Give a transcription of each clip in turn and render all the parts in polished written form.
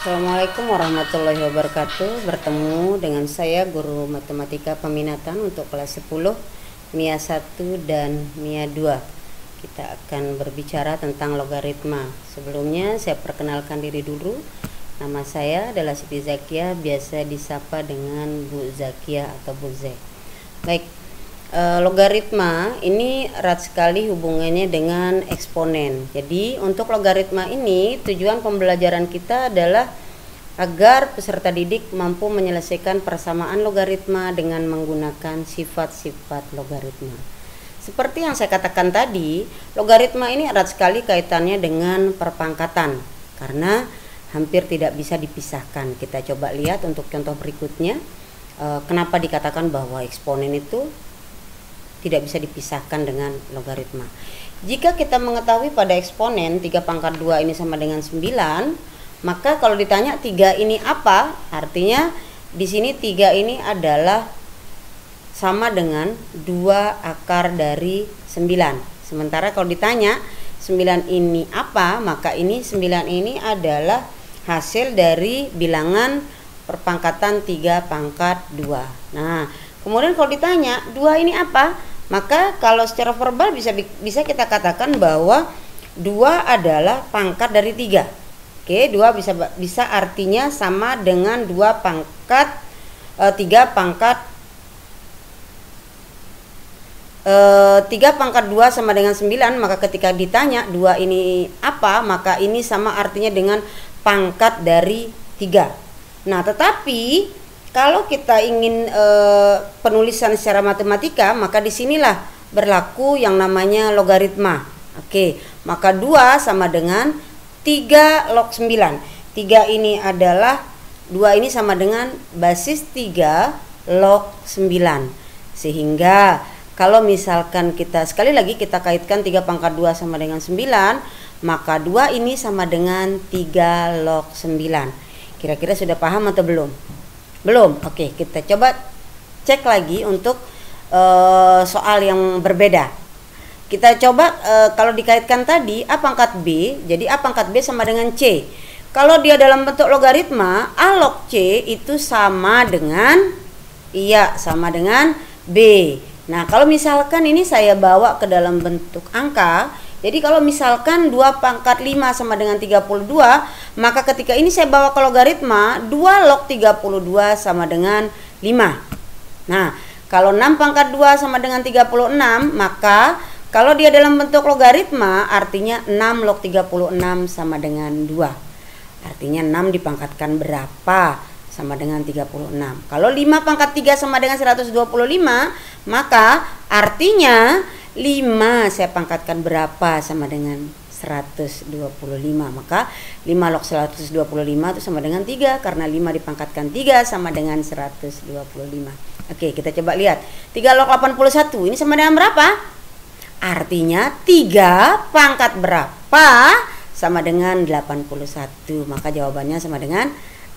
Assalamualaikum warahmatullahi wabarakatuh. Bertemu dengan saya guru matematika peminatan untuk kelas 10 MIA 1 dan MIA 2. Kita akan berbicara tentang logaritma. Sebelumnya saya perkenalkan diri dulu. Nama saya adalah Siti Zakia, biasa disapa dengan Bu Zakia atau Bu Z. Baik, logaritma ini erat sekali hubungannya dengan eksponen. Jadi untuk logaritma ini tujuan pembelajaran kita adalah agar peserta didik mampu menyelesaikan persamaan logaritma dengan menggunakan sifat-sifat logaritma. Seperti yang saya katakan tadi, logaritma ini erat sekali kaitannya dengan perpangkatan karena hampir tidak bisa dipisahkan. Kita coba lihat untuk contoh berikutnya, kenapa dikatakan bahwa eksponen itu tidak bisa dipisahkan dengan logaritma. Jika kita mengetahui pada eksponen 3 pangkat 2 ini sama dengan 9, maka kalau ditanya 3 ini apa? Artinya di sini 3 ini adalah sama dengan 2 akar dari 9. Sementara kalau ditanya 9 ini apa? Maka ini 9 ini adalah hasil dari bilangan perpangkatan 3 pangkat 2. Nah, kemudian kalau ditanya 2 ini apa? Maka kalau secara verbal bisa kita katakan bahwa 2 adalah pangkat dari 3. Oke, 2 bisa artinya sama dengan 2 pangkat 3 pangkat 3 pangkat 2 sama dengan 9. Maka ketika ditanya 2 ini apa, maka ini sama artinya dengan pangkat dari 3. Nah, tetapi kalau kita ingin penulisan secara matematika, maka disinilah berlaku yang namanya logaritma. Oke, maka 2 sama dengan 3 log 9. 3 ini adalah 2 ini sama dengan basis 3 log 9. Sehingga kalau misalkan kita sekali lagi kita kaitkan 3 pangkat 2 sama dengan 9, maka 2 ini sama dengan 3 log 9. Kira-kira sudah paham atau belum? Belum? Oke, kita coba cek lagi untuk soal yang berbeda. Kita coba kalau dikaitkan tadi A pangkat B, jadi A pangkat B sama dengan C. Kalau dia dalam bentuk logaritma, A log C itu sama dengan sama dengan B. Nah, kalau misalkan ini saya bawa ke dalam bentuk angka, jadi kalau misalkan 2 pangkat 5 sama dengan 32, maka ketika ini saya bawa ke logaritma, 2 log 32 sama dengan 5. Nah, kalau 6 pangkat 2 sama dengan 36, maka kalau dia dalam bentuk logaritma, artinya 6 log 36 sama dengan 2. Artinya 6 dipangkatkan berapa? Sama dengan 36. Kalau 5 pangkat 3 sama dengan 125, maka artinya 5 saya pangkatkan berapa? Sama dengan 125. Maka 5 log 125 itu sama dengan 3, karena 5 dipangkatkan 3 sama dengan 125. Oke, kita coba lihat. 3 log 81 ini sama dengan berapa? Artinya 3 pangkat berapa? Sama dengan 81. Maka jawabannya sama dengan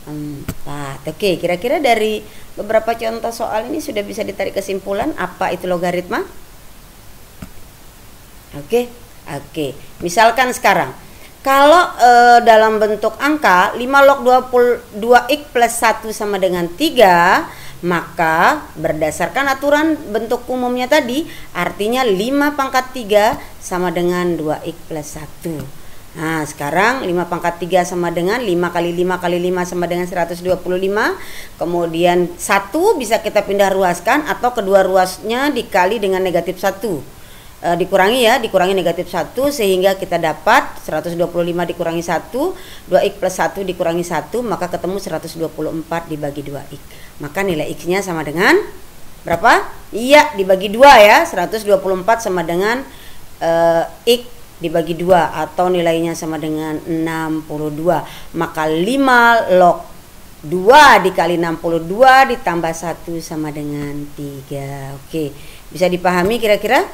4. Oke, kira-kira dari beberapa contoh soal ini sudah bisa ditarik kesimpulan apa itu logaritma? Oke. Misalkan sekarang kalau dalam bentuk angka 5 log 22x plus 1 sama dengan 3, maka berdasarkan aturan bentuk umumnya tadi, artinya 5 pangkat 3 sama dengan 2x plus 1. Nah, sekarang 5 pangkat 3 sama dengan 5 kali 5 kali 5 sama dengan 125. Kemudian 1 bisa kita pindah ruaskan atau kedua ruasnya dikali dengan negatif 1. Dikurangi negatif 1 sehingga kita dapat 125 dikurangi 1, 2x plus 1 dikurangi 1, maka ketemu 124 dibagi 2x. Maka nilai x-nya sama dengan berapa? Iya, dibagi 2 ya. 124 sama dengan x dibagi 2 atau nilainya sama dengan 62. Maka 5 log 2 dikali 62 ditambah 1 sama dengan 3. Oke, bisa dipahami kira-kira?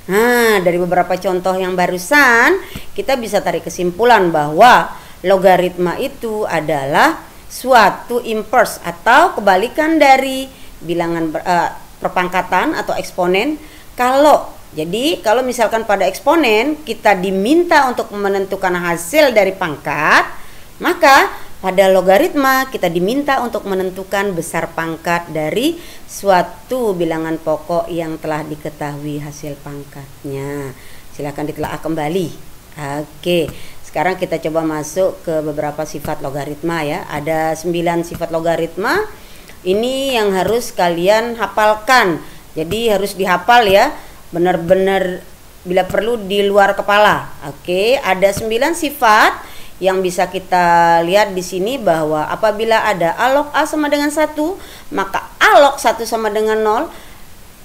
Nah, dari beberapa contoh yang barusan kita bisa tarik kesimpulan bahwa logaritma itu adalah suatu inverse atau kebalikan dari bilangan perpangkatan atau eksponen. Jadi kalau misalkan pada eksponen kita diminta untuk menentukan hasil dari pangkat, maka pada logaritma kita diminta untuk menentukan besar pangkat dari suatu bilangan pokok yang telah diketahui hasil pangkatnya. Silakan ditelaah kembali. Oke, sekarang kita coba masuk ke beberapa sifat logaritma ya. Ada 9 sifat logaritma. Ini yang harus kalian hafalkan. Jadi harus dihafal ya. Benar-benar bila perlu di luar kepala. Oke, ada 9 sifat yang bisa kita lihat di sini bahwa apabila ada A log A sama dengan 1, maka A log 1 sama dengan 0,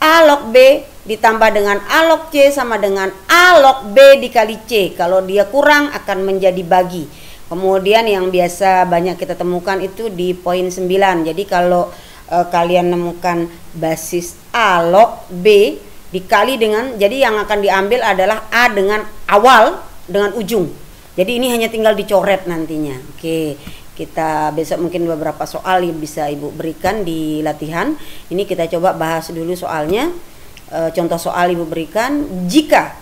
A log B ditambah dengan A log C sama dengan A log B dikali C. Kalau dia kurang akan menjadi bagi. Kemudian yang biasa banyak kita temukan itu di poin 9. Jadi kalau kalian nemukan basis A log B dikali dengan, jadi yang akan diambil adalah A dengan awal dengan ujung. Jadi ini hanya tinggal dicoret nantinya. Oke, kita besok mungkin beberapa soal yang bisa Ibu berikan di latihan. Ini kita coba bahas dulu soalnya. Contoh soal Ibu berikan, jika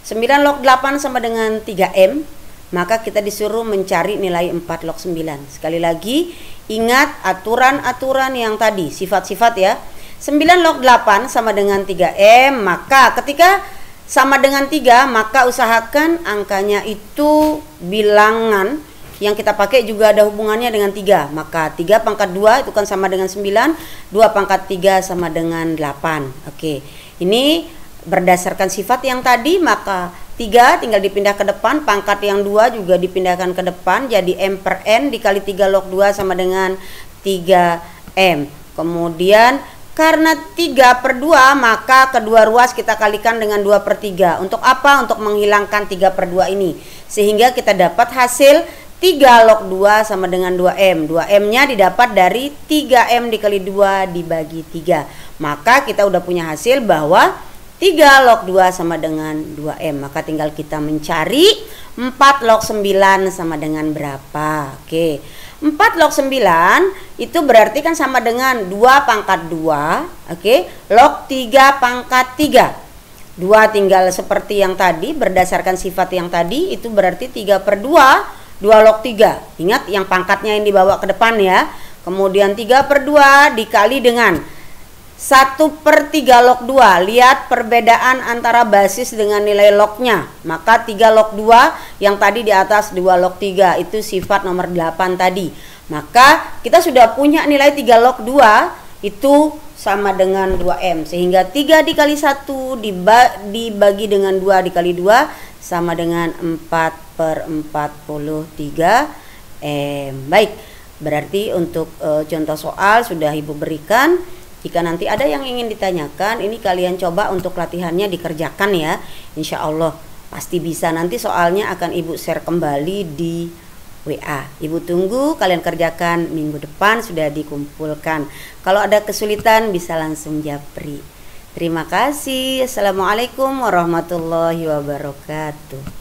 9 log 8 sama dengan 3M, maka kita disuruh mencari nilai 4 log 9. Sekali lagi, ingat aturan-aturan yang tadi, sifat-sifat ya. 9 log 8 sama dengan 3M, maka ketika sama dengan 3, maka usahakan angkanya itu bilangan yang kita pakai juga ada hubungannya dengan 3. Maka 3 pangkat 2 itu kan sama dengan 9, 2 pangkat 3 sama dengan 8. Oke, ini berdasarkan sifat yang tadi, maka 3 tinggal dipindah ke depan, pangkat yang 2 juga dipindahkan ke depan, jadi M per N dikali 3 log 2 sama dengan 3M. Kemudian karena 3 per 2, maka kedua ruas kita kalikan dengan 2 per 3. Untuk apa? Untuk menghilangkan 3 per 2 ini. Sehingga kita dapat hasil 3 log 2 sama dengan 2M. 2M-nya didapat dari 3M dikali 2 dibagi 3. Maka kita udah punya hasil bahwa 3 log 2 sama dengan 2M. Maka tinggal kita mencari 4 log 9 sama dengan berapa. Oke. 4 log 9 itu berarti kan sama dengan 2 pangkat 2, oke, log 3 pangkat 3. 2 tinggal seperti yang tadi, berdasarkan sifat yang tadi, itu berarti 3 per 2, 2 log 3. Ingat yang pangkatnya yang dibawa ke depan ya. Kemudian 3 per 2 dikali dengan 1 per 3 log 2. Lihat perbedaan antara basis dengan nilai lognya. Maka 3 log 2 yang tadi di atas 2 log 3. Itu sifat nomor 8 tadi. Maka kita sudah punya nilai 3 log 2 itu sama dengan 2M. Sehingga 3 dikali 1 dibagi dengan 2 dikali 2 sama dengan 4 per 43M. Baik, berarti untuk contoh soal sudah Ibu berikan. Jika nanti ada yang ingin ditanyakan, ini kalian coba untuk latihannya dikerjakan ya. Insya Allah pasti bisa. Nanti soalnya akan Ibu share kembali di WA. Ibu tunggu kalian kerjakan minggu depan sudah dikumpulkan. Kalau ada kesulitan bisa langsung japri. Terima kasih. Assalamualaikum warahmatullahi wabarakatuh.